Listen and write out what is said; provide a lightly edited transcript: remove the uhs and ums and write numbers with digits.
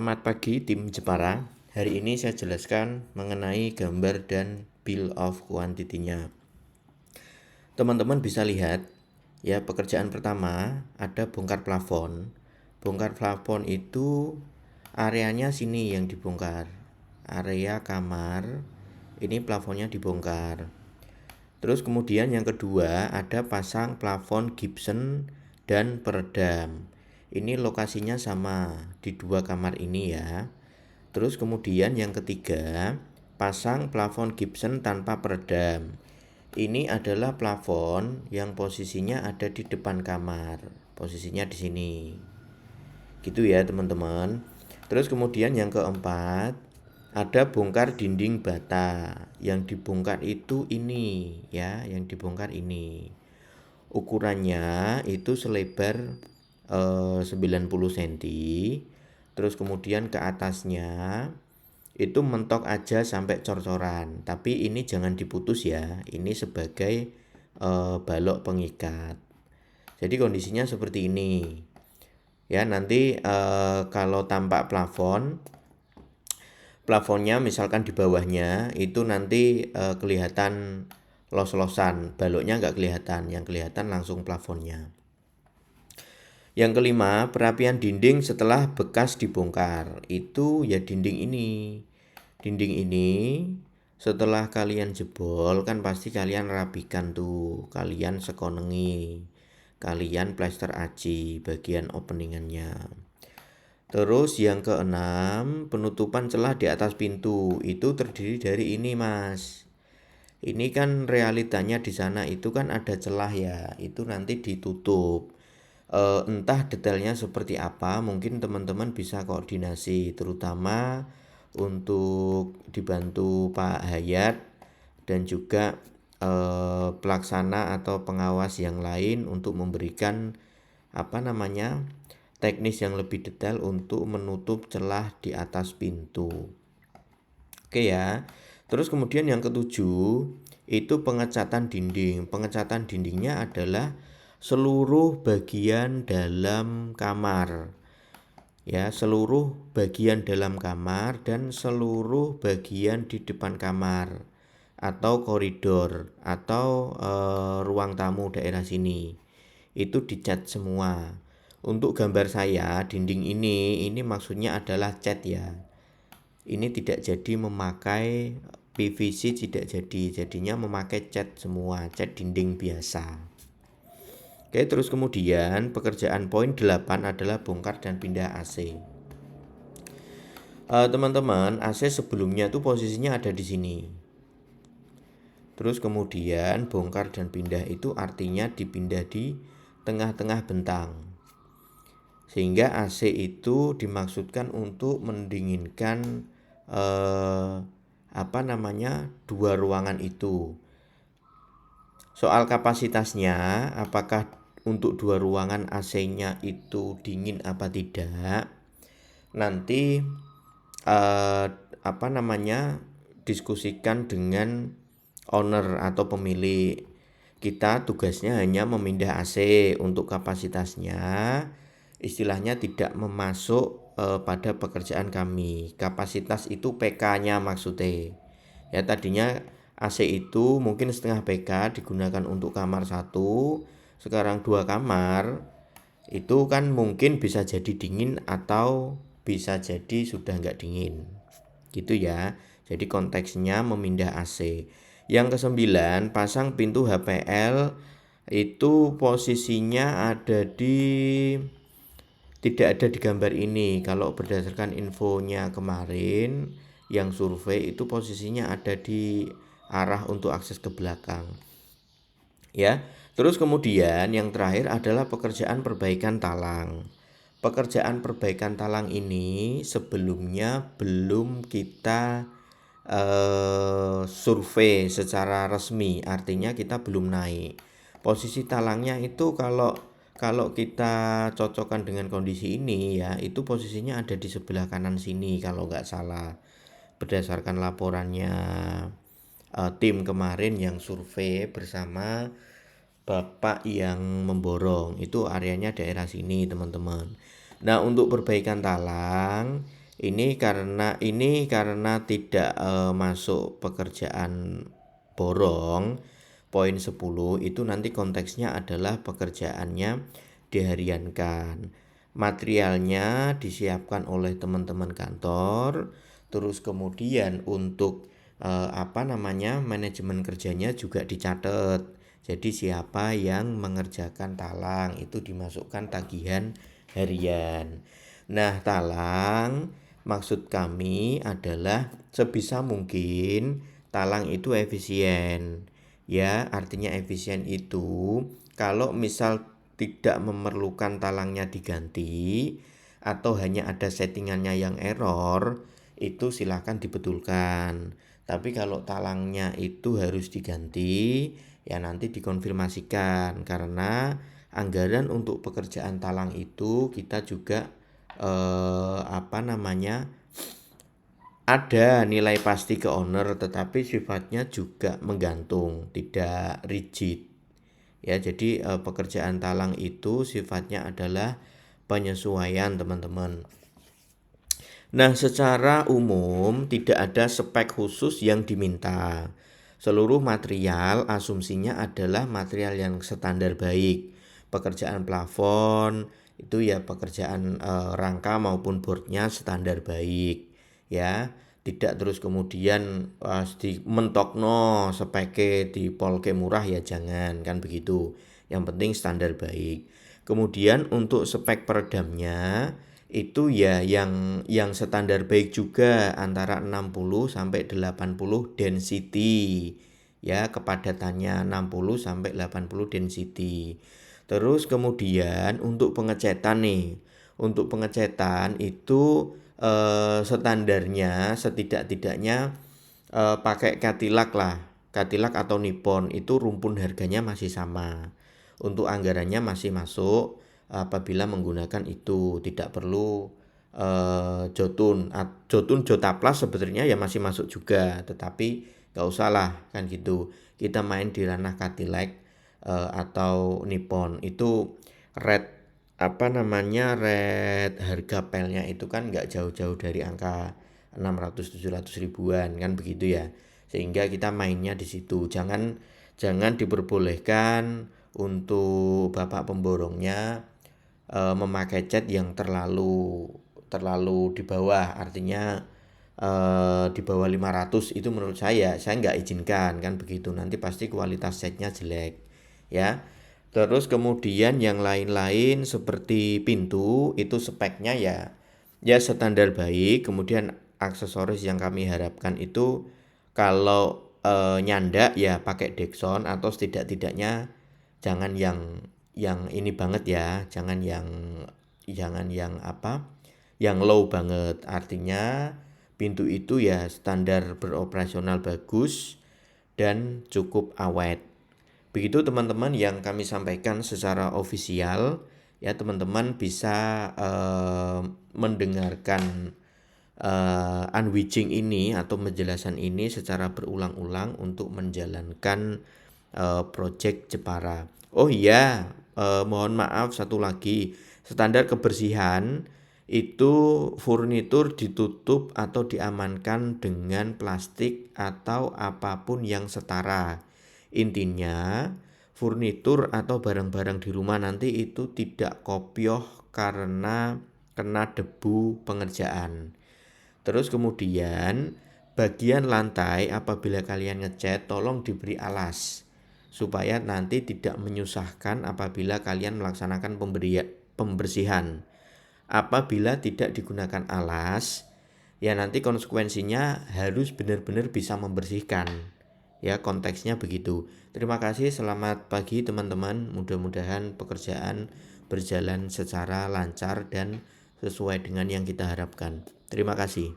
Selamat pagi tim Jepara. Hari ini saya jelaskan mengenai gambar dan bill of quantity-nya. Teman-teman bisa lihat ya, pekerjaan pertama ada bongkar plafon. Bongkar plafon itu areanya sini yang dibongkar. Area kamar ini plafonnya dibongkar. Terus kemudian yang kedua ada pasang plafon gypsum dan peredam. Ini lokasinya sama di dua kamar ini ya. Terus kemudian yang ketiga, pasang plafon gypsum tanpa peredam. Ini adalah plafon yang posisinya ada di depan kamar. Posisinya di sini. Gitu ya, teman-teman. Terus kemudian yang keempat, ada bongkar dinding bata. Yang dibongkar itu ini ya, yang dibongkar ini. Ukurannya itu selebar 90 cm. Terus kemudian ke atasnya itu mentok aja sampai cor-coran, tapi ini jangan diputus ya, ini sebagai balok pengikat. Jadi kondisinya seperti ini ya. Nanti kalau tampak plafonnya misalkan di bawahnya itu nanti kelihatan los-losan, baloknya nggak kelihatan, yang kelihatan langsung plafonnya. Yang kelima, perapian dinding setelah bekas dibongkar. Itu ya dinding ini. Dinding ini setelah kalian jebol kan pasti kalian rapikan tuh. Kalian sekonengi. Kalian plester aci bagian openingannya. Terus yang keenam, penutupan celah di atas pintu. Itu terdiri dari ini, Mas. Ini kan realitanya di sana itu kan ada celah ya. Itu nanti ditutup. Entah detailnya seperti apa, mungkin teman-teman bisa koordinasi, terutama untuk dibantu Pak Hayat dan juga pelaksana atau pengawas yang lain untuk memberikan teknis yang lebih detail untuk menutup celah di atas pintu. Oke ya. Terus kemudian yang ketujuh itu pengecatan dinding. Pengecatan dindingnya adalah seluruh bagian dalam kamar. Ya, seluruh bagian dalam kamar dan seluruh bagian di depan kamar atau koridor atau ruang tamu daerah sini. Itu dicat semua. Untuk gambar saya dinding ini maksudnya adalah cat ya. Ini tidak jadi memakai PVC, tidak jadi. Jadinya memakai cat semua, cat dinding biasa. Oke, terus kemudian pekerjaan poin 8 adalah bongkar dan pindah AC. Teman-teman, AC sebelumnya itu posisinya ada di sini. Terus kemudian bongkar dan pindah itu artinya dipindah di tengah-tengah bentang. Sehingga AC itu dimaksudkan untuk mendinginkan dua ruangan itu. Soal kapasitasnya, apakah untuk dua ruangan AC-nya itu dingin apa tidak? Nanti diskusikan dengan owner atau pemilik. Kita tugasnya hanya memindah AC untuk kapasitasnya. Istilahnya tidak memasuk pada pekerjaan kami. Kapasitas itu PK-nya maksudnya. Ya tadinya AC itu mungkin setengah PK digunakan untuk kamar 1, sekarang 2 kamar. Itu kan mungkin bisa jadi dingin atau bisa jadi sudah nggak dingin. Gitu ya. Jadi konteksnya memindah AC. Yang ke-9, pasang pintu HPL itu posisinya tidak ada di gambar ini. Kalau berdasarkan infonya kemarin yang survei itu posisinya ada di arah untuk akses ke belakang. Ya. Terus kemudian yang terakhir adalah pekerjaan perbaikan talang. Pekerjaan perbaikan talang ini sebelumnya belum kita survei secara resmi, artinya kita belum naik. Posisi talangnya itu kalau kita cocokkan dengan kondisi ini ya, itu posisinya ada di sebelah kanan sini kalau nggak salah. Berdasarkan laporannya tim kemarin yang survei bersama Bapak yang memborong, itu areanya daerah sini teman-teman. Nah untuk perbaikan talang Ini karena tidak masuk pekerjaan borong, poin 10 itu nanti konteksnya adalah pekerjaannya dihariankan. Materialnya disiapkan oleh teman-teman kantor, terus kemudian untuk manajemen kerjanya juga dicatat. Jadi siapa yang mengerjakan talang itu dimasukkan tagihan harian. Nah, talang maksud kami adalah sebisa mungkin talang itu efisien. Ya, artinya efisien itu kalau misal tidak memerlukan talangnya diganti atau hanya ada settingannya yang error, itu silakan dibetulkan. Tapi kalau talangnya itu harus diganti, ya nanti dikonfirmasikan karena anggaran untuk pekerjaan talang itu kita juga ada nilai pasti ke owner tetapi sifatnya juga menggantung, tidak rigid. Ya, jadi pekerjaan talang itu sifatnya adalah penyesuaian, teman-teman. Nah, secara umum tidak ada spek khusus yang diminta. Seluruh material asumsinya adalah material yang standar baik. Pekerjaan plafon itu ya pekerjaan rangka maupun boardnya standar baik. Ya, tidak terus kemudian di mentokno speknya di polke murah ya jangan, kan begitu. Yang penting standar baik. Kemudian untuk spek peredamnya itu ya yang standar baik juga antara 60 sampai 80 density. Ya, kepadatannya 60 sampai 80 density. Terus kemudian untuk pengecetan nih. Untuk pengecetan itu standarnya setidak-tidaknya pakai Cadillac lah. Cadillac atau Nippon itu rumpun harganya masih sama. Untuk anggarannya masih masuk apabila menggunakan itu, tidak perlu Jotun. Jotun Jotaplas sebenarnya ya masih masuk juga, tetapi gak usah lah kan gitu. Kita main di ranah Cadillac atau Nippon itu red red harga pelnya itu kan nggak jauh-jauh dari angka 600-700 ribuan kan begitu ya, sehingga kita mainnya di situ. Jangan diperbolehkan untuk bapak pemborongnya memakai cat yang terlalu di bawah, artinya di bawah 500 itu menurut saya nggak izinkan kan begitu, nanti pasti kualitas catnya jelek ya. Terus kemudian yang lain-lain seperti pintu itu speknya ya standar baik. Kemudian aksesoris yang kami harapkan itu kalau nyandak ya pakai Dexon atau setidak-tidaknya jangan yang ini banget ya, jangan yang low banget. Artinya pintu itu ya standar beroperasional bagus dan cukup awet. Begitu teman-teman yang kami sampaikan secara ofisial. Ya, teman-teman bisa mendengarkan unwitching ini atau penjelasan ini secara berulang-ulang untuk menjalankan project Jepara. Oh iya, mohon maaf satu lagi, standar kebersihan itu furnitur ditutup atau diamankan dengan plastik atau apapun yang setara. Intinya furnitur atau barang-barang di rumah nanti itu tidak kopioh karena kena debu pengerjaan. Terus kemudian bagian lantai apabila kalian ngecat tolong diberi alas supaya nanti tidak menyusahkan apabila kalian melaksanakan pembersihan. Apabila tidak digunakan alas, ya nanti konsekuensinya harus benar-benar bisa membersihkan. Ya, konteksnya begitu. Terima kasih, selamat pagi teman-teman. Mudah-mudahan pekerjaan berjalan secara lancar dan sesuai dengan yang kita harapkan. Terima kasih.